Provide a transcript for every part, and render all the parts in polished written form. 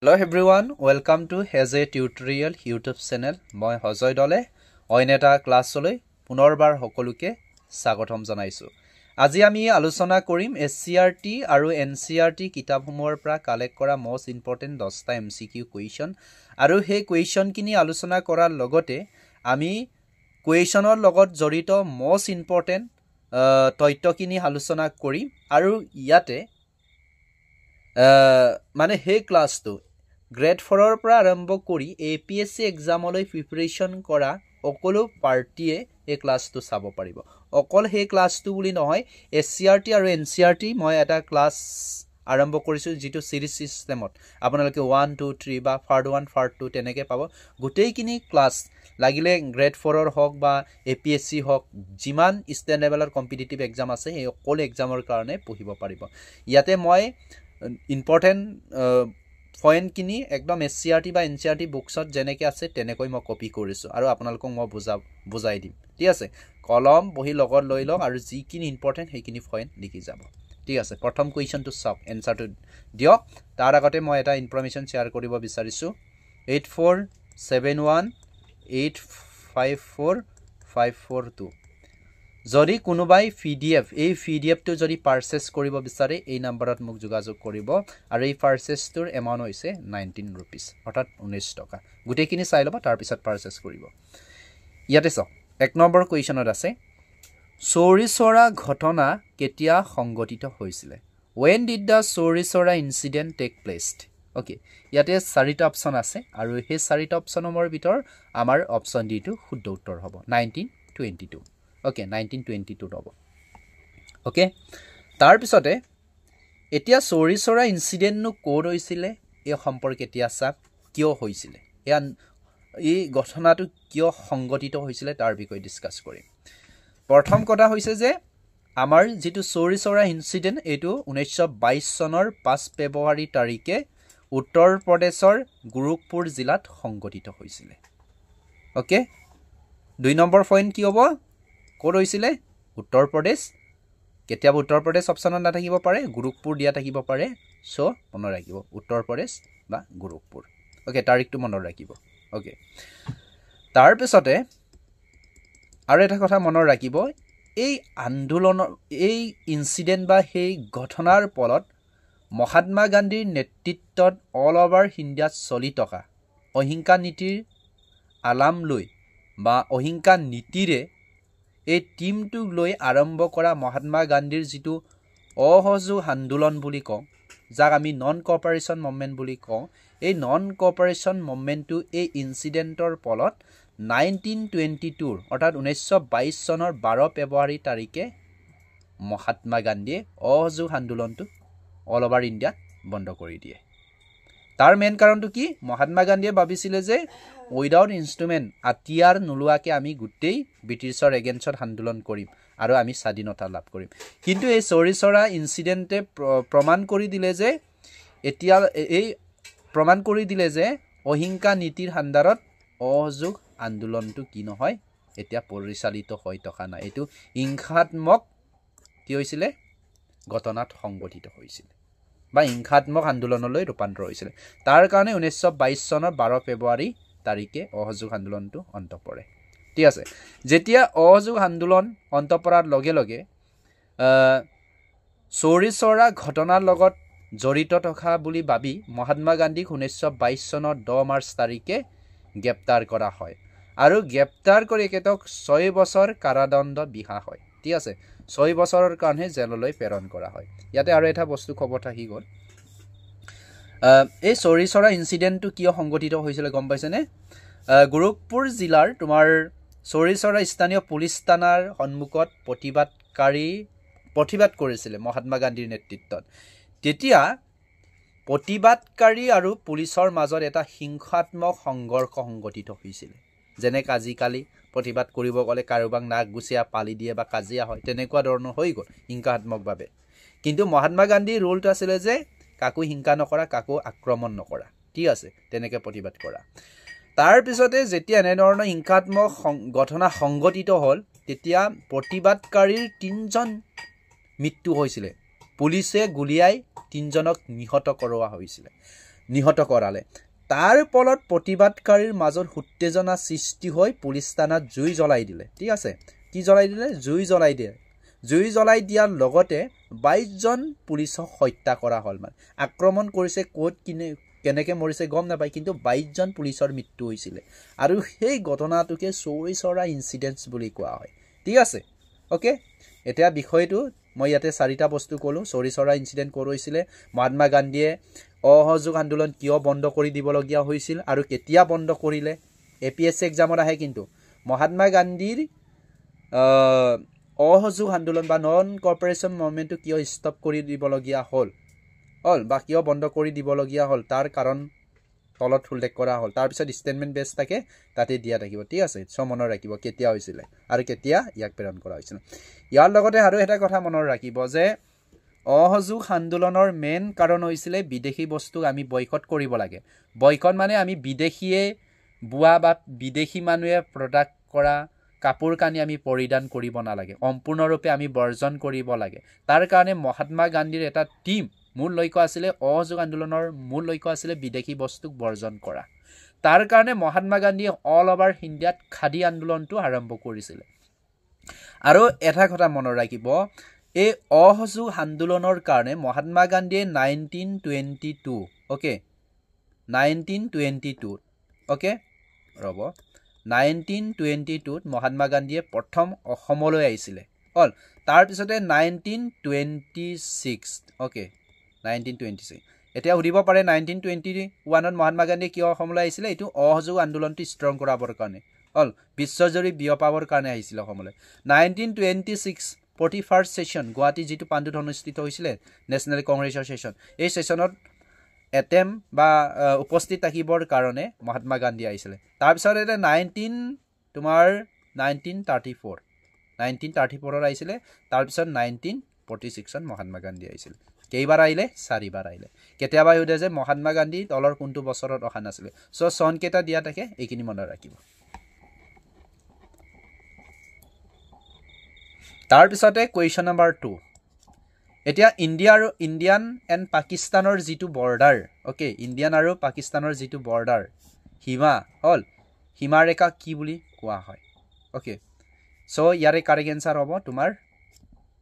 Hello everyone, welcome to Heze Tutorial YouTube channel. মই হজয় দলে অইন এটা ক্লাছলৈ পুনৰবাৰ সকলোকে স্বাগতম জনাইছো। আজি আমি আলোচনা কৰিম SCRT আৰু NCRT কিতাপসমূহৰ পৰা কালেক্ট কৰা most important 10টা MCQ কুৱেশ্যন আৰু সেই কুৱেশ্যন কিনি আলোচনা কৰাৰ লগতে আমি কুৱেশ্যনৰ লগত জড়িত most important তথ্যখিনি আলোচনা কৰিম আৰু ইয়াতে মানে সেই ক্লাছটো গ্ৰেড 4 পৰা আৰম্ভ কৰি APSC এক্সামলৈ প্ৰিপাৰেচন কৰা সকলো পাৰ্টিয়ে এই ক্লাছটো চাব পাৰিব। অকল সেই ক্লাছটো বুলি নহয়, SCRT আৰু NCRT মই এটা ক্লাছ আৰম্ভ কৰিছো যেটো সিৰিজ সিস্টেমত আপোনালোকে 1 2 3 বা পাৰ্ট 1 পাৰ্ট 2 তেনেকৈ পাব। গোটেইখিনি ক্লাছ লাগিলে গ্ৰেড 4 হওক বা APSC হওক, যিমান ষ্টেট লেভেলৰ কম্পিটিটিভ এক্সাম আছে সেই সকলো এক্সামৰ কাৰণে পঢ়িব পাৰিব। ইয়াতে মই ইম্পৰ্টেন্ট পইণ্ট কিনি একদম SCRT বা NCRT বুকছত যেনেকৈ আছে তেনেকৈ মই কপি কৰিছো আৰু আপোনালোকক মই বুজাই দিম। ঠিক আছে, কলম বহি লগত লৈ লওক আৰু যিখিনি ইম্পৰ্টেন্ট সেইখিনি পইণ্ট লিখি যাব। ঠিক আছে, প্ৰথম কুৱেশ্যনটো চাওক, এনসাৰটো দিয়ক। তাৰ আগতে মই এটা ইনফৰমেশ্যন শ্বেয়াৰ কৰিব বিচাৰিছো। 8471854542 যদি কোনোবাই এই পিডিএফটো যদি পাৰচেজ কৰিব বিচাৰে এই নম্বৰত মোক যোগাযোগ কৰিব আৰু এই পাৰচেজটোৰ এমাউন্ট হৈছে 19 rupees অৰ্থাৎ 19 টকা। গোটেইখিনি চাই ল'ব, তাৰ পিছত পাৰচেজ কৰিব। ইয়াতে চাওক, এক নম্বৰ কুৱেশ্যনত আছে চৌৰি চৰা ঘটনা কেতিয়া সংঘটিত হৈছিল? when did the চৌৰি চৰা incident take place? ওকে, ইয়াতে চাৰিটা অপচন আছে আৰু সেই চাৰিটা অপচনৰ ভিতৰত আমাৰ অপচন ডি টো শুদ্ধ উত্তৰ হ'ব 1922। ওকে, 1922 হ'ব। ওকে, তাৰ পিছতে এতিয়া চৌৰি চৰা ইনসিডেন্টনো ক'ত হৈছিল এই সম্পৰ্কে এতিয়া চাওক কিয় হৈছিল, এই ঘটনাটো কিয় সংঘটিত হৈছিল তাৰ বিষয়ে ডিসকাস কৰিম। প্ৰথম কথা হৈছে যে আমাৰ যেটো চৌৰি চৰা ইনসিডেন্ট এইটো 1922 চনৰ 5 ফেব্ৰুৱাৰী তাৰিখে উত্তৰ প্ৰদেশৰ গোৰখপুৰ জিলাত সংঘটিত হৈছিল। ওকে, দুই নম্বৰ পইণ্ট কি হ'ব? ক'ত হৈছিল? উত্তৰ প্ৰদেশ। কেতিয়াবা উত্তৰ প্ৰদেশ অপচনত নাথাকিব পাৰে, গোৰখপুৰ দিয়া থাকিব পাৰে। সো মনত ৰাখিব উত্তৰ প্ৰদেশ বা গোৰখপুৰ। ওকে, তাৰিখটো মনত ৰাখিব। ওকে, তাৰ পিছতে আৰু এটা কথা মনত ৰাখিব, এই আন্দোলনৰ এই ইনসিডেন্ট বা সেই ঘটনাৰ ফলত মহাত্মা গান্ধীৰ নেতৃত্বত অল ওভাৰ ইণ্ডিয়াত চলি থকা অহিংসা নীতিৰ আলাম লৈ বা অহিংসা নীতিৰে এই টিমটোক লৈ আৰম্ভ কৰা মহাত্মা গান্ধীৰ যেটো অসহযোগ আন্দোলন বুলি কওঁ, যাক আমি নন কোঅপাৰেশন মুভমেন্ট বুলি কওঁ, এই নন কোঅপাৰেশন মুভমেন্টটো এই ইনসিডেন্টৰ ফলত 1922 অৰ্থাৎ 1922 চনৰ 12 ফেব্ৰুৱাৰী তাৰিখে মহাত্মা গান্ধীয়ে অসহযোগ আন্দোলনটো অল ওভাৰ ইণ্ডিয়াত বন্ধ কৰি দিয়ে। তাৰ মেইন কাৰণটো কি? মহাত্মা গান্ধীয়ে ভাবিছিল যে উইদাউট ইনস্ট্ৰুমেন্ট আতিয়াৰ নোলোৱাকে আমি গোটেই ব্ৰিটিছৰ এগেইনষ্টত আন্দোলন কৰিম আৰু আমি স্বাধীনতা লাভ কৰিম। কিন্তু এই চৌৰি চৰা ইনসিডেন্টে প্ৰমাণ কৰি দিলে যে অহিংসা নীতিৰ আন্দাৰত অসহযোগ আন্দোলনটো কি নহয়, এতিয়া পৰিচালিত হৈ থকা নাই। এইটো হিংসাত্মক কি হৈছিল? ঘটনাত সংঘটিত হৈছিল বা হিংসাত্মক আন্দোলনলৈ ৰূপান্তৰ হৈছিল। তাৰ কাৰণে 1922 চনৰ 12 ফেব্ৰুৱাৰী তাৰিখে অসহযোগ আন্দোলনটো অন্ত পৰে। ঠিক আছে, যেতিয়া অসহযোগ আন্দোলন অন্ত পৰাৰ লগে লগে চৌৰি চৰা ঘটনাৰ লগত জড়িত থকা বুলি ভাবি মহাত্মা গান্ধীক 1922 চনৰ 10 মাৰ্চ তাৰিখে গ্ৰেপ্তাৰ কৰা হয় আৰু গ্ৰেপ্তাৰ কৰি একেতক 6 বছৰ কাৰাদণ্ড বিহা হয়। ঠিক আছে, 6 বছৰৰ কাৰণে জেললৈ প্ৰেৰণ কৰা হয়। ইয়াতে আৰু এটা বস্তু খবৰ থাকি গ'ল, এই চৌৰি চৰা ইনসিডেন্টটো কিয় সংঘটিত হৈছিল গম পাইছেনে? গোৰখপুৰ জিলাৰ তোমাৰ চৌৰি চৰা স্থানীয় পুলিচ থানাৰ সন্মুখত প্ৰতিবাদ কৰিছিল মহাত্মা গান্ধীৰ নেতৃত্বত। তেতিয়া প্ৰতিবাদকাৰী আৰু পুলিচৰ মাজত এটা হিংসাত্মক সংঘৰ্ষ সংঘটিত হৈছিল। যেনে আজিকালি প্ৰতিবাদ কৰিব গ'লে কাৰোবাক নাক গুচিয়া পালি দিয়ে বা কাজিয়া হয়, তেনেকুৱা ধৰণৰ হৈ গ'ল হিংসাত্মকভাৱে। কিন্তু মহাত্মা গান্ধীৰ ৰুলটো আছিল যে কাকো হিংসা নকৰা, কাকো আক্ৰমণ নকৰা। ঠিক আছে, তেনেকৈ প্ৰতিবাদ কৰা। তাৰ পিছতে যেতিয়া এনেধৰণৰ হিংসাত্মক ঘটনা সংঘটিত হ'ল তেতিয়া প্ৰতিবাদকাৰীৰ 3জন মৃত্যু হৈছিল। পুলিচে গুলিয়াই 3জনক নিহত কৰোৱা হৈছিল। নিহত কৰালে তাৰ ফলত প্ৰতিবাদকাৰীৰ মাজত উত্তেজনা সৃষ্টি হৈ পুলিচ থানাত জুই জ্বলাই দিলে ঠিক আছে কি জ্বলাই দিলে জুই জ্বলাই দিয়াৰ লগতে 22 জন পুলিচক হত্যা কৰা হ'ল মানে আক্ৰমণ কৰিছে কোট কেনেকে মৰিছে গম নাপায় কিন্তু 22 জন পুলিচৰ মৃত্যু হৈছিল আৰু সেই ঘটনাটোকে চৌৰি চৰা ইনসিডেন্টস বুলি কোৱা হয় ঠিক আছে ওকে এতিয়া বিষয়টো মই ইয়াতে চাৰিটা বস্তু কলো চৌৰি চৰা ইনসিডেন্ট কৰিছিল মহাত্মা গান্ধীয়ে অসহযোগ আন্দোলন কিয় বন্ধ কৰি দিবলগীয়া হৈছিল আৰু কেতিয়া বন্ধ কৰিলে এপিএসসি এক্সামত আহে কিন্তু মহাত্মা গান্ধীৰ অসহযোগ আন্দোলন বা নন কৰ্পোৰেচন মুভমেন্টটো কিয় ষ্টপ কৰি দিবলগীয়া হ'ল বা কিয় বন্ধ কৰি দিবলগীয়া হ'ল তাৰ কাৰণ তলত উল্লেখ কৰা হ'ল তাৰ পিছত ষ্টেটমেন্ট বেস থাকে তাতে দিয়া থাকিব ঠিক আছে সব মনত ৰাখিব কেতিয়া হৈছিল আৰু কেতিয়া ইয়াক প্ৰেৰণ কৰা হৈছিল ইয়াৰ লগতে আৰু এটা কথা মনত ৰাখিব যে অসহযোগ আন্দোলনৰ মেইন কাৰণ হৈছিল বিদেশী বস্তু আমি বয়কট কৰিব লাগে বয়কট মানে আমি বিদেশীয়ে বুৱা বা বিদেশী মানুহে প্ৰডাক্ট কৰা কাপোৰ কানি আমি পৰিধান কৰিব নালাগে সম্পূৰ্ণৰূপে আমি বৰ্জন কৰিব লাগে তাৰ কাৰণে মহাত্মা গান্ধীৰ এটা টিম মূল লক্ষ্য আছিল অসহযোগ আন্দোলনৰ মূল লক্ষ্য আছিল বিদেশী বস্তুক বৰ্জন কৰা তাৰ কাৰণে মহাত্মা গান্ধীয়ে অল ওভাৰ ইণ্ডিয়াত খাদী আন্দোলনটো আৰম্ভ কৰিছিল আৰু এটা কথা মনত ৰাখিব এই অসহযোগ আন্দোলনৰ কাৰণে মহাত্মা গান্ধীয়ে 1922 ওকে 1922 ওকে ৰব 1922 মহাত্মা গান্ধীয়ে প্ৰথম অসমলৈ আহিছিল অল তাৰ পিছতে 1926 ওকে 1926 এতিয়া উদিব পাৰে 1921ত মহাত্মা গান্ধী কিয় অসমলৈ আহিছিল এটো অসহযোগ আন্দোলনটো ষ্ট্ৰং কৰাবৰ কাৰণে অল বিশ্বজুৰি বিয়পাবৰ কাৰণে আহিছিল অসমলৈ 1926 41st সেশন গুৱাহাটী যেটো পাণ্ডুত অনুষ্ঠিত হৈছিল নেশনাল কংগ্ৰেছৰ সেশন এই সেশনত এটেম বা উপস্থিত থাকিবৰ কাৰণে মহাত্মা গান্ধী আহিছিল তাৰ পিছত এটা 1934 আহিছিল তাৰ পিছত 1946 মহাত্মা গান্ধী আহিছিল কেইবাৰ আহিলে চাৰিবাৰ আহিলে কেতিয়াবা হৈদে যে মহাত্মা গান্ধী তলৰ কোনটো বছৰত অহা নাছিল সো সন কেটা দিয়া থাকে এইখিনি মনত ৰাখিব তাৰ পিছতে কোৱেশ্চন নম্বৰ 2 এতিয়া ইন্ডিয়া আৰু ইন্ডিয়ান এন্ড পাকিস্তানৰ যেটো বৰ্ডাৰ ওকে ইন্ডিয়ান আৰু পাকিস্তানৰ যেটো বৰ্ডাৰ হিমা হল হিমা ৰেখা কি বুলি কোৱা হয় ওকে সো ইয়াৰে কাৰেক্ট আনসাৰ হ'ব তোমাৰ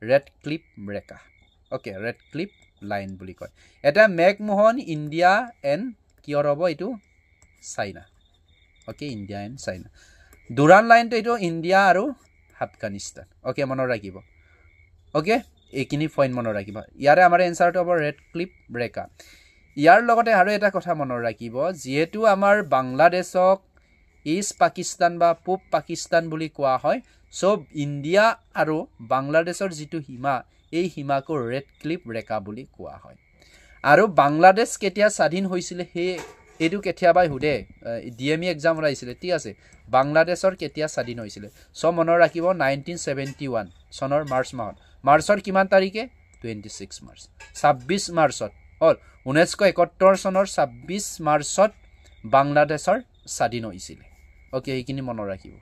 ৰেড ক্লিপ ৰেখা ওকে ৰেড ক্লিপ লাইন বুলি কয় এটা মেকমোহন ইন্ডিয়া এন্ড কিয়ৰ হ'ব এটো China okay India and China Durand লাইনটো এটো ইন্ডিয়া আৰু আফগানিস্তান ওকে মনত ৰাখিব ওকে এইখিনি পইণ্ট মনত ৰাখিব ইয়াৰে আমাৰ এনসাৰটো হ'ব ৰেড ক্লিপ ৰেখা ইয়াৰ লগতে আৰু এটা কথা মনত ৰাখিব যেহেতু আমাৰ বাংলাদেশক ইষ্ট পাকিস্তান বা পূব পাকিস্তান বুলি কোৱা হয় সব ইন্ডিয়া আৰু বাংলাদেশৰ যেটো সীমা এই সীমাকো ৰেড ক্লিপ ৰেখা বুলি কোৱা হয় আৰু বাংলাদেশ কেতিয়া স্বাধীন হৈছিল হে এটো কেতিয়াবা হুদে ডিএমই এক্সাম ৰাইছিল ঠিক আছে বাংলাদেশৰ কেতিয়া স্বাধীন হৈছিল সব মনত ৰাখিব 1971 সনৰ মাৰ্চ মাহত মাৰ্চৰ কিমান তাৰিখে 26 মাৰ্চ 26 মাৰ্চত অল 1971 সনৰ 26 মাৰ্চত বাংলাদেশৰ স্বাধীন হৈছিল ওকে এইখিনি মনত ৰাখিব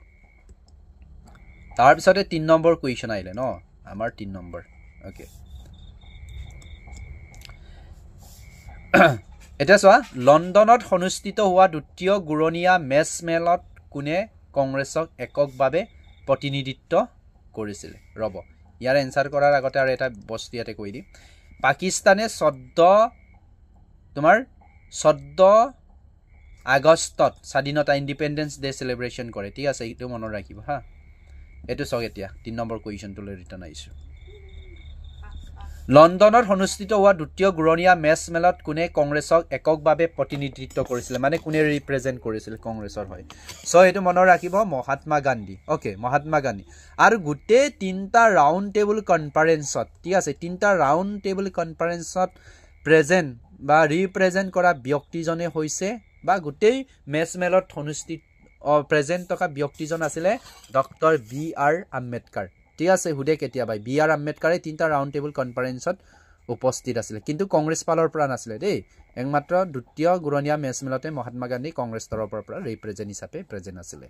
তাৰ পিছতে 3 নম্বৰ কোৱেশ্চন আহিলে ন আমাৰ 3 নম্বৰ ওকে এটা চোৱা লণ্ডনত অনুষ্ঠিত হোৱা দ্বিতীয় গুৰণীয়া মেচ মেলত কোনে কংগ্ৰেছক এককভাৱে প্ৰতিনিধিত্ব কৰিছিল ৰব ইয়াৰ এনসাৰ কৰাৰ আগতে আৰু এটা বস্তু ইয়াতে কৈ দি পাকিস্তানে 14 আগষ্টত স্বাধীনতা ইন্ডিপেন্ডেন্স ডে সেলিব্ৰেশন কৰে ঠিক আছে এইটো মনত ৰাখিব হা এটো সক এতিয়া 3 নম্বৰ কোৱেশ্চনটোলৈ ৰিটাৰ্ণ আহিছো লণ্ডনত অনুষ্ঠিত হোৱা দ্বিতীয় গুৰণীয়া মেচ মেলত কোনে কংগ্ৰেছক এককভাৱে প্ৰতিনিধিত্ব কৰিছিল মানে কোনে ৰিপ্ৰেজেন্ট কৰিছিল কংগ্ৰেছৰ হয় সো এটো মনত ৰাখিব মহাত্মা গান্ধী ওকে মহাত্মা গান্ধী আৰু গুটে তিনটা ৰাউন্ড টেবল কনফাৰেন্সত ঠিক আছে তিনটা ৰাউন্ড টেবল কনফাৰেন্সত প্ৰেজেন্ট বা ৰিপ্ৰেজেন্ট কৰা ব্যক্তিজনে হৈছে বা গুটে মেচ মেলত অনুষ্ঠিত প্ৰেজেন্ট থকা ব্যক্তিজন আছিল ডক্টৰ বি আৰ আম্বেদকাৰ ঠিক আছে হুদে কেতিয়াবা বি আৰ আম্বেদকাৰে তিনটা ৰাউন্ড টেবল কনফাৰেন্সত উপস্থিত আছিল কিন্তু কংগ্ৰেছ পালৰ পৰা নাছিল দেই একমাত্ৰ দ্বিতীয় গুৰণীয়া মেচ মেলতে মহাত্মা গান্ধী কংগ্ৰেছ তৰফৰ পৰা ৰিপ্ৰেজেন্ট হিচাপে প্ৰেজেন্ট আছিল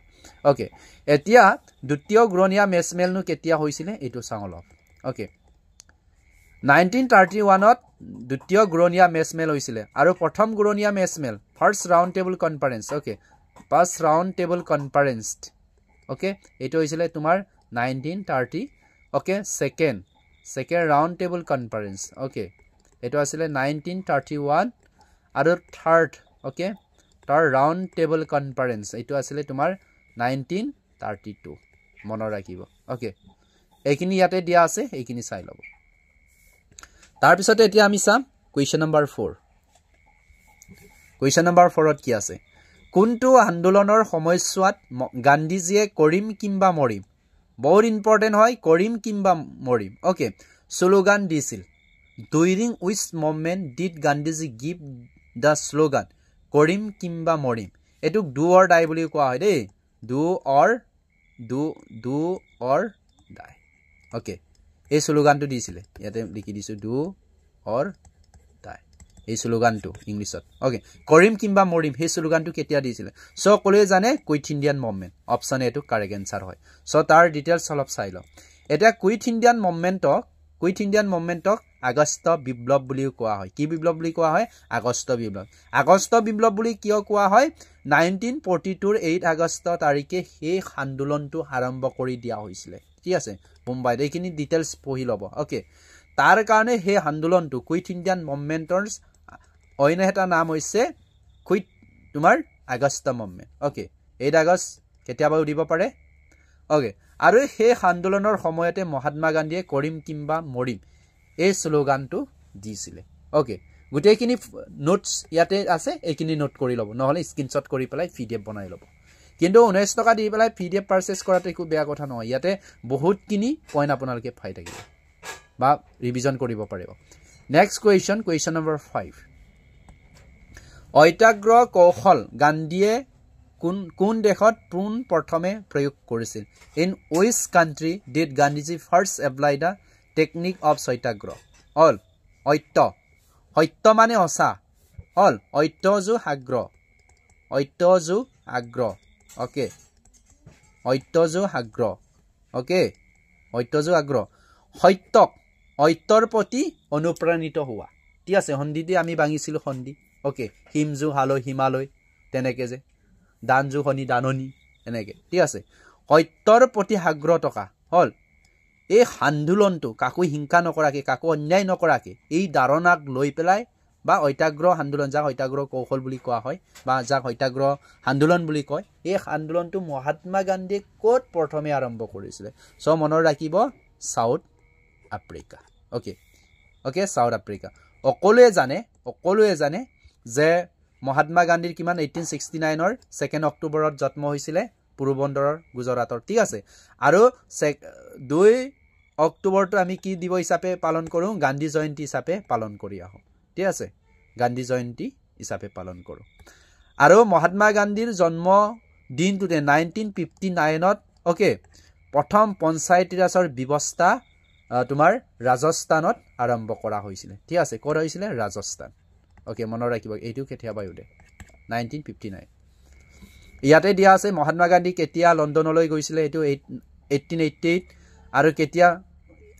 ওকে এতিয়া দ্বিতীয় গুৰণীয়া মেচ মেলনো কেতিয়া হৈছিল এটো চাওঁ অলপ ওকে 1931ত দ্বিতীয় গুৰণীয়া মেচমেল হৈছিলে আৰু প্ৰথম গুৰণীয়া মেচমেল first round table conference okay first round table conference okay এইটো হৈছিলে তোমাৰ 1930 okay second round table conference okay এইটো আছিল 1931 আৰু থাৰ্ড ওকে তাৰ ৰাউণ্ড টেবল কনফাৰেন্স এইটো আছিল তোমাৰ 1932 মনত ৰাখিব ওকে এইখিনি ইয়াতে দিয়া আছে এইখিনি চাই লব তাৰ পিছতে এতিয়া আমি চাম কোৱেশ্চন নম্বৰ 4 কোৱেশ্চন নম্বৰ 4 ত কি আছে কোনটো আন্দোলনৰ সময়ছোৱাত গান্ধীজীয়ে কৰিম কিম্বা মৰিম বহুত ইম্পৰ্টেন্ট হয় কৰিম কিম্বা মৰিম ওকে স্লোগান দিছিল during which moment did Gandhiji give the slogan কৰিম কিম্বা মৰিম এটো do or die বুলি কোৱা হয় দেই do or die ওকে এই স্লোগানটো দিছিলে ইয়াতে লিখি দিছো do or die এই স্লোগানটো ইংলিছত ওকে কৰিম কিম্বা মৰিম এই স্লোগানটো কেতিয়া দিছিলে সো কলে জানে কুইট ইণ্ডিয়ান মুভমেন্ট অপচন এটো কাৰেক্ট আনসাৰ হয় সো তাৰ ডিটেইলছ অলপ চাই ল এটা কুইট ইণ্ডিয়ান মুভমেন্টক আগষ্ট বিপ্লৱ বুলি কোৱা হয় কি বিপ্লৱ বুলি কোৱা হয় আগষ্ট বিপ্লৱ বুলি কিয় কোৱা হয় 1942 ৰ 8 আগষ্ট তাৰিখে এই আন্দোলনটো আৰম্ভ কৰি দিয়া হৈছিল ঠিক আছে মুম্বাইত এইখিনি ডিটেইলছ পঢ়ি লব ওকে তাৰ কাৰণে এই আন্দোলনটো কুইট ইণ্ডিয়ান মুভমেন্টৰ অন্য এটা নাম হৈছে কুইট তোমাৰ আগষ্ট মুভমেন্ট ওকে 8 আগষ্ট কেতিয়াবা উদিব পাৰে ওকে আৰু এই আন্দোলনৰ সময়তে মহাত্মা গান্ধীয়ে কৰিম কিম্বা মৰিম এই স্লোগানটো দিছিলে ওকে গুটেইখিনি নোটস ইয়াতে আছে এইখিনি নোট কৰি লব নহলে স্ক্ৰিনশ্বট কৰি পেলাই পিডিএফ বনাই লব কিন্তু 19 টকা দি পেলাই পিডিএফ পাৰচেজ কৰাটো একো বেয়া কথা নহয় ইয়াতে বহুতখিনি পইণ্ট আপোনালোকে পাই থাকিব বা ৰিভিজন কৰিব পাৰিব নেক্সট কোৱেশ্চন নম্বৰ 5 অত্যাগ্ৰহ কৌশল গান্ধীয়ে কোন দেশত পোন প্ৰথমে প্ৰয়োগ কৰিছিল in which country did Gandhiji first apply the technique of satyagraha all সত্য মানে অসা অল অত্যজু আগ্ৰহ ওকে অত্যজু আগ্ৰহ সত্যৰ প্ৰতি অনুপ্ৰাণিত হোৱা ঠিক আছে সন্ধি দি আমি ভাঙিছিলো সন্ধি ওকে হিমজু হালৈ হিমালয় তেনেকে যে দানজু হনি দাননি এনেকে ঠিক আছে সত্যৰ প্ৰতি আগ্ৰহ থকা হল এই আন্দোলনটো কাকো হিংসা নকৰাকে কাকো অন্যায় নকৰাকে এই ধাৰণাক লৈ পেলাই বা অত্যাগ্ৰহ আন্দোলন যাক অত্যাগ্ৰহ কৌশল বুলি কোৱা হয় বা যাক অত্যাগ্ৰহ আন্দোলন বুলি কয় এই আন্দোলনটো মহাত্মা গান্ধীয়ে ক'ত প্ৰথমে আৰম্ভ কৰিছিলে সো মনত ৰাখিব South Africa okay South Africa অকলোৱে জানে যে মহাত্মা গান্ধীৰ কিমান 1869 ৰ 2 অক্টোবৰত জন্ম হৈছিলে পুৰবন্দৰৰ গুজৰাটৰ ঠিক আছে আৰু 2 অক্টোবৰটো আমি কি দিব হিচাপে পালন কৰো গান্ধী জয়ন্তী হিচাপে পালন কৰি আহো ঠিক আছে গান্ধী জয়ন্তী হিচাপে পালন কৰো আৰু মহাত্মা গান্ধীৰ জন্ম দিনটোতে 1959 ত ওকে প্ৰথম পঞ্চায়ত ৰাজৰ ব্যৱস্থা তোমাৰ ৰাজস্থানত আৰম্ভ কৰা হৈছিল ঠিক আছে ক'ত হৈছিল ৰাজস্থান ওকে মনত ৰাখিব এইটো কেতিয়াবা উদে 1959 ইয়াতে দিয়া আছে মহাত্মা গান্ধী কেতিয়া লণ্ডনলৈ গৈছিল এটো 1888 আৰু কেতিয়া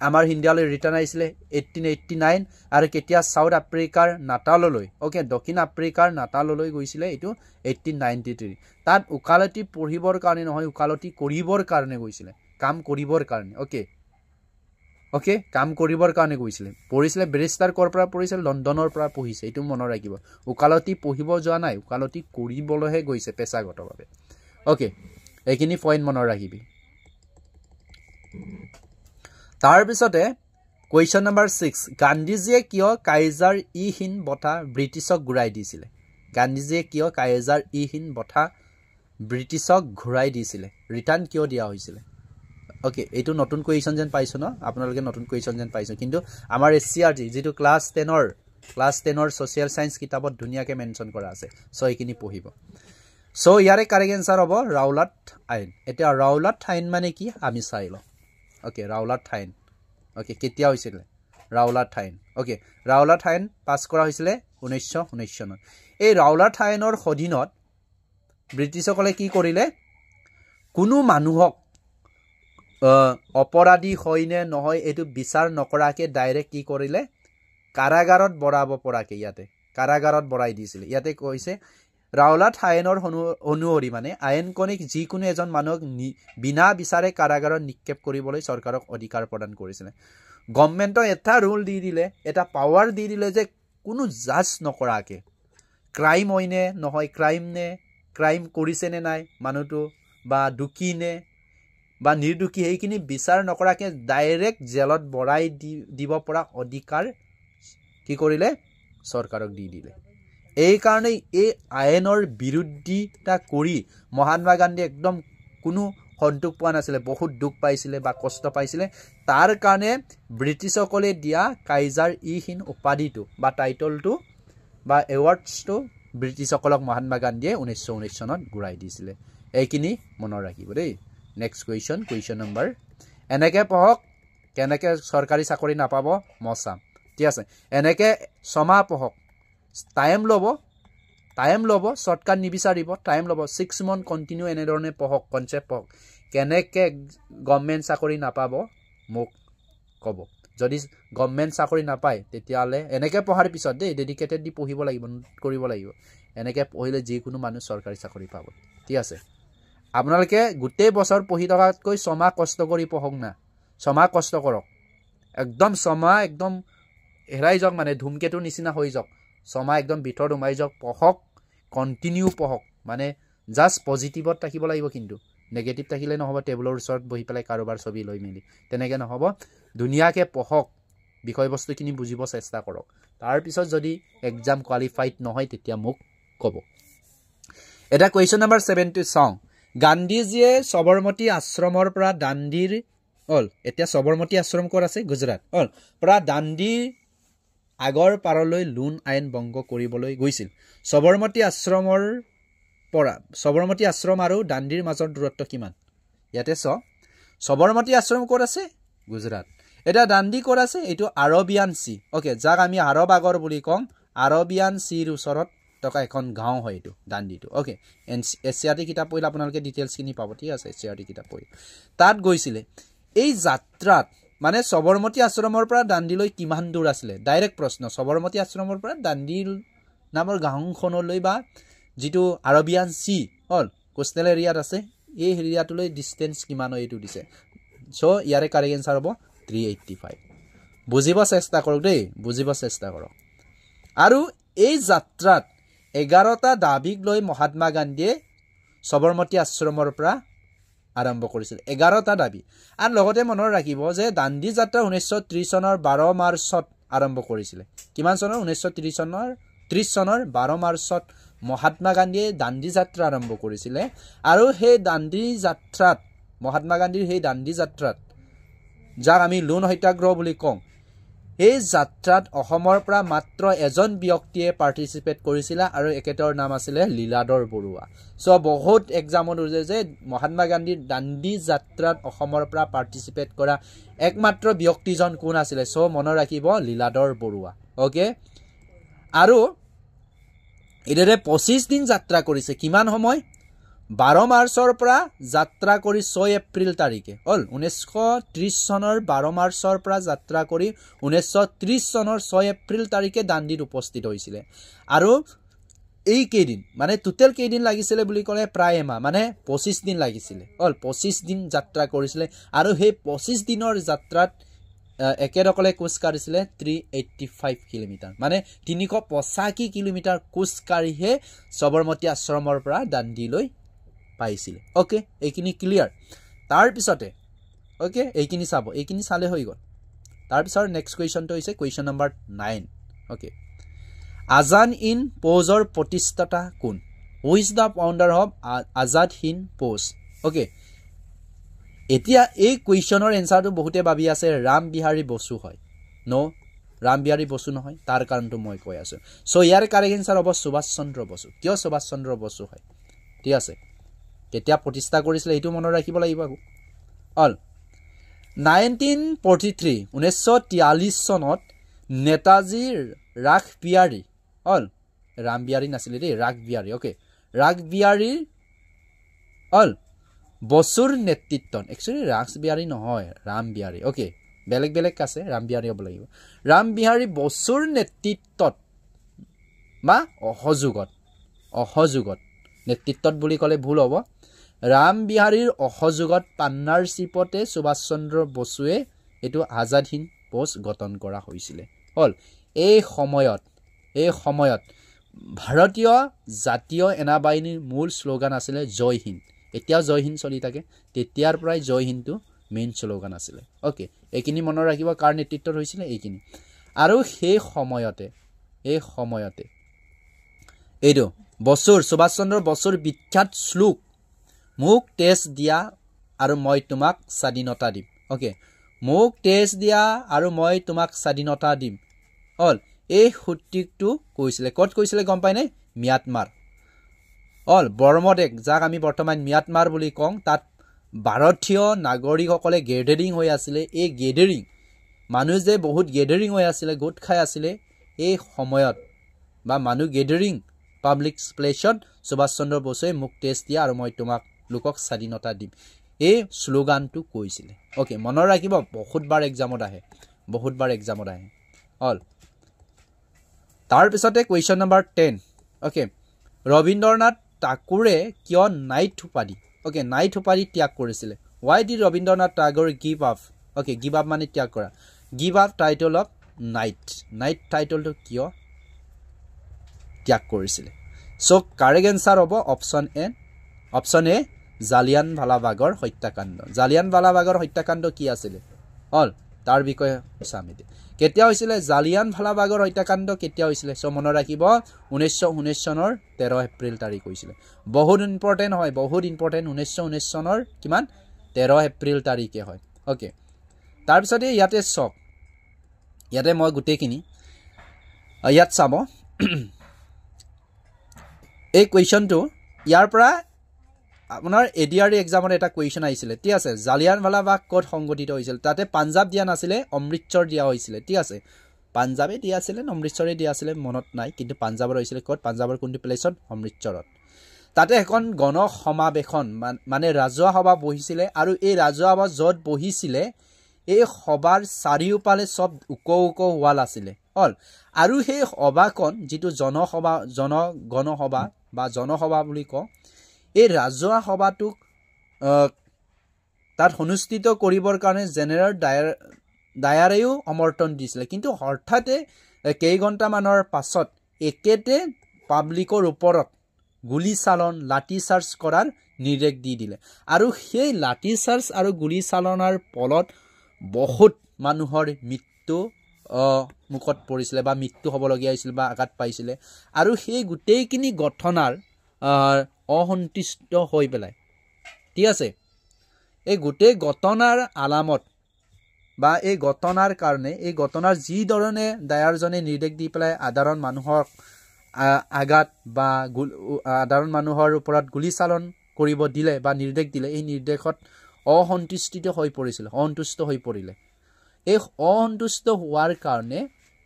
আমাৰ ইণ্ডিয়ালৈ ৰিটাৰ্ণ আহিছিল 1889 আৰু কেতিয়া সাউথ আফ্ৰিকাৰ নাটাললৈ ওকে দক্ষিণ আফ্ৰিকাৰ নাটাললৈ গৈছিল এটো 1893 তাত উকালতি পঢ়িবৰ কাৰণে নহয় উকালতি কৰিবৰ কাৰণে গৈছিল কাম কৰিবৰ কাৰণে ওকে কাম কৰিবৰ কাৰণে গৈছিল পঢ়িছিল ব্যাৰিষ্টাৰ কৰ পৰা পঢ়িছিল লণ্ডনৰ পৰা পঢ়িছে এটো মনত ৰাখিব উকালতি পঢ়িব যোৱা নাই উকালতি কৰিবলৈহে গৈছে পেছাগতভাৱে ওকে এইখিনি পইণ্ট মনত ৰাখিবি তাৰ পিছতে কোৱেশ্চন নম্বৰ 6 গান্ধীজীয়ে কিয় কাইজাৰ হিন্দ বঁটা ব্ৰিটিছক ঘূৰাই দিছিল গান্ধীজীয়ে কিয় কাইজাৰ হিন্দ বঁটা ব্ৰিটিছক ঘূৰাই দিছিল ৰিটাৰ্ণ কিয় দিয়া হৈছিল ওকে এইটো নতুন কোৱেশ্চন যেন পাইছো ন আপোনালোকে নতুন কোৱেশ্চন যেন পাইছো কিন্তু আমাৰ এসচিআৰটি যেটো ক্লাস 10ৰ সোশিয়াল সায়েন্স কিতাপত ধুনিয়াকে মেনশন কৰা আছে সো এইখিনি পঢ়িব সো ইয়াৰে কাৰেক্ট আনসাৰ হ'ব ৰাওলাট আইন এটা ৰাওলাট আইন মানে কি আমি চাই লওঁ ওকে ৰাওলাট আইন ওকে কেতিয়া হৈছিল ৰাওলাট আইন ওকে ৰাওলাট আইন পাস কৰা হৈছিল 1919 চনত এই ৰাওলাট আইনৰ অধীনত ব্ৰিটিছসকলে কি কৰিলে কোনো মানুহক অপৰাধী হয়নে নহয় এইটো বিচাৰ নকৰাকে ডাইৰেক্ট কি কৰিলে কাৰাগাৰত বৰাব পৰাকে ইয়াতে কাৰাগাৰত বৰাই দিছিল ইয়াতে কৈছে ৰাওলাট আইনৰ অনুসৰি মানে আইনকনিক যিকোনো এজন মানুহক বিনা বিচাৰে কাৰাগাৰত নিক্ষেপ কৰিবলৈ চৰকাৰক অধিকাৰ প্ৰদান কৰিছিলে গভৰ্ণমেণ্টক এটা ৰুল দি দিলে এটা পাৱাৰ দি দিলে যে কোনো জাজ নকৰাকে ক্ৰাইম হয়নে নহয় ক্ৰাইম কৰিছে নে নাই মানুহটো বা দুখী নে বা নিৰ্দোষী সেইখিনি বিচাৰ নকৰাকে ডাইৰেক্ট জেলত বৰাই দিব পৰা অধিকাৰ কি কৰিলে চৰকাৰক দি দিলে এই কাৰণে এই আইনৰ বিৰুদ্ধিতা কৰি মহাত্মা গান্ধী একদম কোনো সন্তোষ পোৱা নাছিলে বহুত দুখ পাইছিলে বা কষ্ট পাইছিলে তাৰ কাৰণে ব্ৰিটিছসকলে দিয়া কাইজাৰ ই হিন্দ উপাধিটো বা টাইটলটো বা এৱাৰ্ডছটো ব্ৰিটিছসকলক মহাত্মা গান্ধীয়ে 1919 চনত ঘূৰাই দিছিলে এইখিনি মনত ৰাখিব দেই নেক্সট কুৱেশ্যন নম্বৰ এনেকে পঢ়ক কেনেকে চৰকাৰী চাকৰি নাপাব মচাম ঠিক আছে এনেকে ছমাহ পঢ়ক টাইম ল'ব শৰ্টকাট নিবিচাৰিব টাইম ল'ব 6 মান্থ কণ্টিনিউ এনেধৰণে পঢ়ক কনচেপ্ট পঢ়ক কেনেকে গভৰ্ণমেণ্ট চাকৰি নাপাব মোক ক'ব যদি গভৰ্ণমেণ্ট চাকৰি নাপায় তেতিয়াহ'লে এনেকে পঢ়াৰ পিছত দেই ডেডিকেটেড দি পঢ়িব লাগিব কৰিব লাগিব এনেকে পঢ়িলে যিকোনো মানুহ চৰকাৰী চাকৰি পাব ঠিক আছে আপোনালোকে গোটেই বছৰ পঢ়ি থকাতকৈ ছমাহ কষ্ট কৰি পঢ়ক না ছমাহ কষ্ট কৰক একদম ছমাহ একদম হেৰাই যাওক মানে ধুমকেতুৰ নিচিনা হৈ যাওক ছমাহ একদম ভিতৰত সোমাই যাওক পঢ়ক কণ্টিনিউ পঢ়ক মানে জাষ্ট পজিটিভত থাকিব লাগিব কিন্তু নেগেটিভ থাকিলে নহ'ব টেবুলৰ ওচৰত বহি পেলাই কাৰোবাৰ ছবি লৈ মেলি তেনেকৈ নহ'ব ধুনীয়াকৈ পঢ়ক বিষয়বস্তুখিনি বুজিব চেষ্টা কৰক তাৰপিছত যদি এক্সাম কোৱালিফাইড নহয় তেতিয়া মোক ক'ব এটা কুৱেশ্যন নম্বৰ 7 চাওঁ গান্ধীজীয়ে সবৰমতী আশ্ৰমৰ পৰা দাণ্ডিৰ এতিয়া সবৰমতী আশ্ৰম ক'ত আছে গুজৰাট পৰা দাণ্ডিৰ আগৰ পাৰলৈ লোন আইন ভংগ কৰিবলৈ গৈছিল সবৰমতী আশ্ৰম আৰু দাণ্ডিৰ মাজৰ দূৰত্ব কিমান ইয়াতে সবৰমতী আশ্ৰম ক'ত আছে গুজৰাট এটা দাণ্ডি ক'ত আছে এইটো আৰবিয়ান সি ওকে যাক আমি আৰব আগৰ বুলি কওঁ আৰবিয়ান সিৰ ওচৰত থকা এখন গাঁও হয় এইটো দাণ্ডিটো ওকে এছিয়াটি কিতাপ পঢ়িলে আপোনালোকে ডিটেইলছখিনি পাব ঠিক আছে এছিয়াটি কিতাপ পঢ়ি তাত গৈছিলে এই যাত্ৰাত মানে সবৰমতী আশ্ৰমৰ পৰা দাণ্ডিলৈ কিমান দূৰ আছিলে ডাইৰেক্ট প্ৰশ্ন সবৰমতী আশ্ৰমৰ পৰা দাণ্ডিৰ নামৰ গাঁওখনলৈ বা যিটো আৰবিয়ান সি কোষ্টেল এৰিয়াত আছে এই এৰিয়াটোলৈ ডিষ্টেঞ্চ কিমান হয় এইটো দিছে ইয়াৰে কাৰেক্ট এনসাৰ হ'ব 385 বুজিব চেষ্টা কৰক দেই বুজিব চেষ্টা কৰক আৰু এই যাত্ৰাত 11টা দাবীক লৈ মহাত্মা গান্ধীয়ে সবৰমতী আশ্ৰমৰ পৰা আৰম্ভ কৰিছিল 11টা দাবী আৰু লগতে মনত ৰাখিব যে দাণ্ডি যাত্ৰা 1930 চনৰ 12 মাৰ্চত আৰম্ভ কৰিছিল কিমান চনৰ 1930 চনৰ 12 মাৰ্চত মহাত্মা গান্ধীয়ে দাণ্ডি যাত্ৰা আৰম্ভ কৰিছিল আৰু সেই দাণ্ডি যাত্ৰাত মহাত্মা গান্ধীৰ সেই দাণ্ডি যাত্ৰাত যাক আমি লোন সত্যাগ্ৰহ বুলি কওঁ এই যাত্ৰাত অসমৰ পৰা মাত্ৰ এজন ব্যক্তিয়ে পাৰ্টিচিপেট কৰিছিল আৰু একেতেওঁৰ নাম আছিল লীলাধৰ বৰুৱা বহুত এক্সামত উজে যে মহাত্মা গান্ধীৰ দাণ্ডি যাত্ৰাত অসমৰ পৰা পাৰ্টিচিপেট কৰা একমাত্ৰ ব্যক্তিজন কোন আছিল মনত ৰাখিব লীলাধৰ বৰুৱা ওকে আৰু এদৰে 25 দিন যাত্ৰা কৰিছে কিমান সময় 12 মাৰ্চৰ পৰা যাত্ৰা কৰি 6 এপ্ৰিল তাৰিখে 1930 চনৰ 12 মাৰ্চৰ পৰা যাত্ৰা কৰি 1930 চনৰ 6 এপ্ৰিল তাৰিখে দাণ্ডিত উপস্থিত হৈছিল আৰু এই কেইদিন মানে টোটেল কেইদিন লাগিছিল বুলি ক'লে প্ৰায় এমাহ মানে 25 দিন লাগিছিল 25 দিন যাত্ৰা কৰিছিল আৰু সেই 25 দিনৰ যাত্ৰাত একেদকলে কোচ কাঢ়িছিল 385 কিলোমিটাৰ মানে 385 কিলোমিটাৰ কোচ কাঢ়িহে সবৰমতী আশ্ৰমৰ পৰা দাণ্ডিলৈ পাইছিল ওকে এইখিনি ক্লিয়াৰ তাৰ পিছতে ওকে এইখিনি চাব এইখিনি চালে হৈ গ'ল তাৰ পিছৰ নেক্সট কুৱেশ্যনটো হৈছে question number 9 okay Azad Hind প'জৰ প্ৰতিষ্ঠাতা কোন who is the founder of Azad Hind Fauj okay এতিয়া এই কুৱেশ্যনৰ এনসাৰটো বহুতে ভাবি আছে ৰাম বিহাৰী বসু হয় ৰাম বিহাৰী বসু নহয় তাৰ কাৰণটো মই কৈ আছো ইয়াৰ কাৰেক্ট এনসাৰ হ'ব সুভাষ চন্দ্ৰ বসু কিয় সুভাষ চন্দ্ৰ বসু হয় ঠিক আছে কেতিয়া প্ৰতিষ্ঠা কৰিছিল এইটো মনত ৰাখিব লাগিব 1943 চনত নেতাজী ৰাখ বিহাৰী ৰাম বিহাৰী নাছিলে দেই ৰাখ বিহাৰী ওকে ৰাখ বিহাৰীৰ বসুৰ নেতৃত্বত একচুৱেলি ৰাসবিহাৰী নহয় ৰামবিহাৰী ওকে বেলেগ বেলেগ আছে ৰামবিহাৰী হ'ব লাগিব ৰামবিহাৰী বসুৰ নেতৃত্বত বা অহযোগত নেতৃত্বত বুলি ক'লে ভুল হ'ব ৰামবিহাৰীৰ অহযোগত পাৰ্টনাৰশ্বিপতে সুভাষ চন্দ্ৰ বসুৱে এটো আজাদ হিন্দ ফৌজ গঠন কৰা হৈছিল হল এই সময়ত ভাৰতীয় জাতীয় সেনাবাহিনীৰ মূল শ্লোগান আছিল জয় হিন্দ এতিয়া জয় হিন্দ চলি থাকে তেতিয়াৰ পৰাই জয় হিন্দটো মেইন শ্লোগান আছিল ওকে এইখিনি মনত ৰাখিব কাৰ নেতৃত্বত হৈছিল এইখিনি আৰু সেই সময়তে এইটো সুভাষ চন্দ্ৰ বসুৰ বিখ্যাত শ্লোক মোক তেজ দিয়া আৰু মই তোমাক স্বাধীনতা দিম ওকে মোক তেজ দিয়া আৰু মই তোমাক স্বাধীনতা দিম হল এই সূত্ৰটো কৈছিলে ক'ত কৈছিলে গম পাইনে ম্যানমাৰ হল বৰ্মদেশ যাক আমি বৰ্তমান ম্যানমাৰ বুলি কওঁ তাত ভাৰতীয় নাগৰিকসকলে গেডাৰিং হৈ আছিল এই গেডাৰিং মানুহ যে বহুত গেডাৰিং হৈ আছিল গোট খাই আছিল এই সময়ত বা মানুহ গেডাৰিং পাব্লিক প্লেছত সুভাষ চন্দ্ৰ বসুৱে মোক তেজ দিয়া আৰু মই তোমাক লোকক স্বাধীনতা দিম এই শ্লোগানটো কৈছিলে ওকে মনত ৰাখিব বহুতবাৰ এক্সামত আহে হল তাৰ পিছতে কোৱেশ্চন নম্বৰ 10 ওকে ৰবীন্দ্ৰনাথ ঠাকুৰে কিয় নাইট উপাধি ত্যাগ কৰিছিল why did Rabindranath Thakur give up মানে ত্যাগ কৰা give up title of night টাইটলটো কিয় ত্যাগ কৰিছিল সো কাৰেক্ট আনসাৰ হ'ব অপচন এ জালিয়ানৱালাবাগৰ হত্যাকাণ্ড কি আছিল হল তাৰ বিষয়ে চামি কেতিয়া হৈছিল জালিয়ানৱালাবাগৰ হত্যাকাণ্ড কেতিয়া হৈছিল সো মনত ৰাখিব 1919 চনৰ 13 এপ্ৰিল তাৰিখ হৈছিল বহুত ইম্পৰ্টেন্ট 1919 চনৰ কিমান 13 এপ্ৰিল তাৰিখে হয় ওকে তাৰ পিছতে ইয়াতে চক ইয়াতে মই গুটেখিনি ইয়াত চাব এই কোৱেশ্চনটো ইয়াৰ পৰা আপোনাৰ এডিআৰই এক্সামত এটা কোৱেশ্চন আহিছিল ঠিক আছে জালিয়ানৱালাবাগ ক'ত সংঘটিত হৈছিল তাতে পাঞ্জাব দিয়া নাছিল অমৃতসৰ দিয়া হৈছিল ঠিক আছে পাঞ্জাবে দিয়া আছিল অমৃতসৰে দিয়া আছিল মনত নাই কিন্তু পাঞ্জাবৰ হৈছিল ক'ত পাঞ্জাবৰ কোনটো প্লেছত অমৃতসৰত তাতে এখন গণসমাবেশন মানে ৰাজহুৱা সভা বহিছিল আৰু এই ৰাজহুৱা সভা য'ত বহিছিল এই সভাৰ চাৰিওফালে সব উক ওৱাল আছিল হল আৰু সেই সভাখন যিটো জনসভা বুলি কওঁ এই ৰাজহুৱা সভাটোক তাত অনুষ্ঠিত কৰিবৰ কাৰণে জেনেৰেল ডায়াৰেও সমৰ্থন দিছিল কিন্তু হঠাতে কেইঘণ্টামানৰ পাছত একেতে পাব্লিকৰ ওপৰত গুলি চালন লাঠি চাৰ্জ কৰাৰ নিৰ্দেশ দি দিলে আৰু সেই লাঠি চাৰ্জ আৰু গুলি চালনাৰ ফলত বহুত মানুহৰ মৃত্যু মুখত পৰিছিল বা মৃত্যু হ'বলগীয়া হৈছিল বা আঘাত পাইছিল আৰু সেই গোটেইখিনি ঘটনাৰ অসন্তুষ্ট হৈ পেলাই ঠিক আছে এই গোটেই ঘটনাৰ আলামত বা এই ঘটনাৰ কাৰণে এই ঘটনাৰ যি ধৰণে ডায়াৰজনে নিৰ্দেশ দি পেলাই সাধাৰণ মানুহক আঘাত বা সাধাৰণ মানুহৰ ওপৰত গুলি চালন কৰিব দিলে বা নিৰ্দেশ দিলে এই নিৰ্দেশত অসন্তুষ্ট হৈ পৰিলে এই অসন্তুষ্ট হোৱাৰ কাৰণে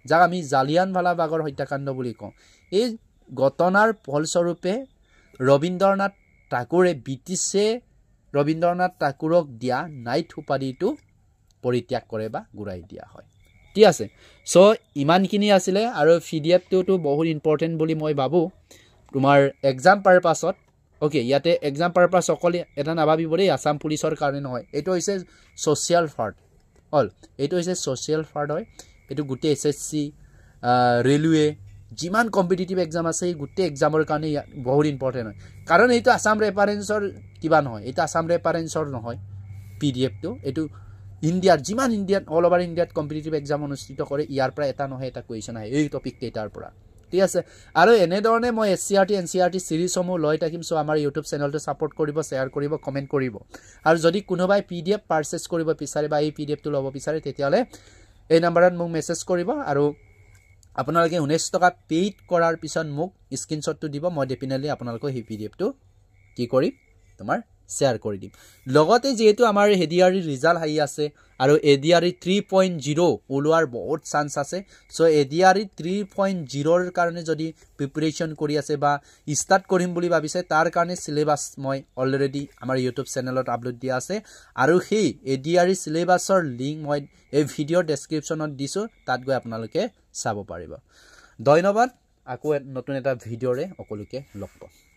যাক আমি জালিয়ানৱালাবাগৰ হত্যাকাণ্ড বুলি কওঁ এই ঘটনাৰ ফলস্বৰূপে ৰবীন্দ্ৰনাথ ঠাকুৰে ব্ৰিটিছে ৰবীন্দ্ৰনাথ ঠাকুৰক দিয়া নাইট উপাধিটো পৰিত্যাগ কৰে বা ঘূৰাই দিয়া হয় ঠিক আছে সো ইমানখিনি আছিলে আৰু পিডিএফটো বহুত ইম্পৰ্টেন্ট বুলি মই ভাবো তোমাৰ এক্সাম পাৰপাছত ওকে ইয়াতে এক্সাম পাৰপাছ অকল এটা নাভাবিব দেই আসাম পুলিচৰ কাৰণে নহয় এইটো হৈছে সোশ্যাল ফাৰ্ট হল এইটো হৈছে সোশ্যাল ফাৰ্ট হয় এইটো গোটেই এসএসসি ৰেলৱে যিমান কম্পিটিটিভ এক্সাম আছে এই গোটেই এক্সামৰ কাৰণে বহুত ইম্পৰ্টেন্ট হয় কাৰণ এইটো আসাম ৰেফাৰেন্সৰ কিবা নহয় এটা আসাম ৰেফাৰেন্সৰ নহয় পিডিএফটো এটো ইন্ডিয়াৰ যিমান ইন্ডিয়াত অল ওভাৰ ইন্ডিয়াত কম্পিটিটিভ এক্সাম অনুষ্ঠিত কৰে ইয়াৰ পৰা এটা নহয় এটা কোৱেশ্চন আহে এই টপিক কেইটাৰ পৰা ঠিক আছে আৰু এনে ধৰণে মই এসসিআৰটি এনসিআৰটি সিৰিজসমূহ লৈ থাকিম সো আমাৰ ইউটিউব চেনেলটো সাপোৰ্ট কৰিব শেয়াৰ কৰিব কমেন্ট কৰিব আৰু যদি কোনোবাই পিডিএফ পাৰচেজ কৰিব বিচাৰে বা এই পিডিএফটো ল'ব বিচাৰে তেতিয়ালে এই নম্বৰত মোক মেছেজ কৰিব আৰু আপোনালোকে 19 টকা পেইড কৰাৰ পিছত মোক স্ক্ৰিনশ্বটটো দিব মই ডেফিনেটলি আপোনালোকক এই পিডিএফটো কি কৰিম তোমাৰ শ্বেয়াৰ কৰি দিম লগতে যেহেতু আমাৰ এডিআৰই ৰিজাল্ট আহি আছে আৰু এডিআৰই 3.0 ওলোৱাৰ বহুত চান্স আছে সো এডিআৰই 3.0 ৰ কাৰণে যদি প্ৰিপাৰেচন কৰি আছে বা ষ্টাৰ্ট কৰিম বুলি ভাবিছে তাৰ কাৰণে সিলেবাস মই অলৰেডি আমাৰ ইউটিউব চেনেলত আপলোড দিয়া আছে আৰু সেই এডিআৰই সিলেবাসৰ লিংক মই এই ভিডিও ডেসক্ৰিপচনত দিছো তাত গৈ আপোনালোকে চাব পাৰিব ধন্যবাদ আকৌ নতুন এটা ভিডিওৰে সকলোকে লগ পাম